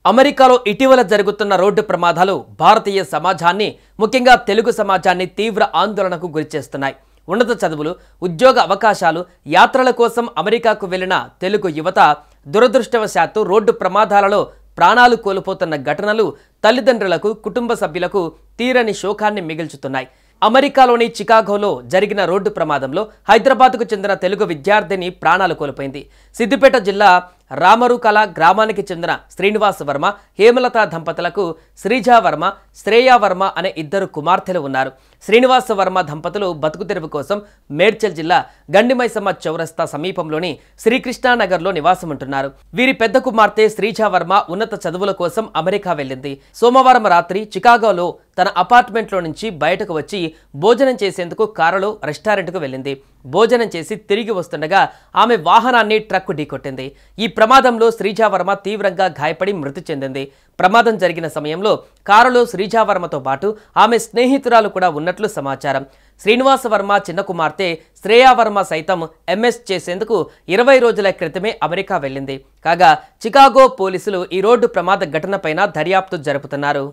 అమెరికాలో ఇటీవల జరుగుతున్న రోడ్డు ప్రమాదాలు భారతీయ సమాజాన్ని ముఖ్యంగా తెలుగు సమాజాన్ని తీవ్ర ఆందోళనకు గురిచేస్తున్నాయి. ఉన్నత చదువులు, ఉద్యోగ అవకాశాలు, యాత్రల కోసం అమెరికాకు వెళ్లిన తెలుగు యువత దురదృష్టవశాత్తు రోడ్డు ప్రమాదాలలో ప్రాణాలు కోల్పోతున్న ఘటనలు తల్లిదండ్రులకు, కుటుంబ సభ్యులకు తీరని శోకాన్ని మిగిల్చుతున్నాయి. అమెరికాలోని చికాగోలో జరిగిన రోడ్డు ప్రమాదంలో హైదరాబాద్కు చెందిన తెలుగు విద్యార్థిని ప్రాణాలు కోల్పోయింది. సిద్దిపేట జిల్లా రామరుకల గ్రామానికి చెందిన శ్రీనివాస్ వర్మ, హేమలత దంపతులకు శ్రీజా వర్మ, శ్రేయా వర్మ అనే ఇద్దరు కుమార్తెలు ఉన్నారు. శ్రీనివాస్ వర్మ దంపతులు బతుకు తెరువు కోసం మేడ్చల్ జిల్లా గండిమైసమ్మ చౌరస్తా సమీపంలోని శ్రీకృష్ణానగర్లో నివాసం ఉంటున్నారు. వీరి పెద్ద కుమార్తె శ్రీజా వర్మ ఉన్నత చదువుల కోసం అమెరికా వెళ్ళింది. సోమవారం రాత్రి చికాగోలో తన అపార్ట్మెంట్లో నుంచి బయటకు వచ్చి భోజనం చేసేందుకు కారులో రెస్టారెంట్కు వెళ్ళింది. భోజనం చేసి తిరిగి వస్తుండగా ఆమె వాహనాన్ని ట్రక్కు ఢీకొట్టింది. ఈ ప్రమాదంలో శ్రీజా వర్మ తీవ్రంగా గాయపడి మృతి చెందింది. ప్రమాదం జరిగిన సమయంలో కారులో శ్రీజా వర్మతో పాటు ఆమె స్నేహితురాలు కూడా ఉన్నట్లు సమాచారం. శ్రీనివాస వర్మ చిన్న కుమార్తె శ్రేయా వర్మ సైతం ఎంఎస్ చేసేందుకు 20 రోజుల క్రితమే అమెరికా వెళ్ళింది. కాగా చికాగో పోలీసులు ఈ రోడ్డు ప్రమాద ఘటనపైన దర్యాప్తు జరుపుతున్నారు.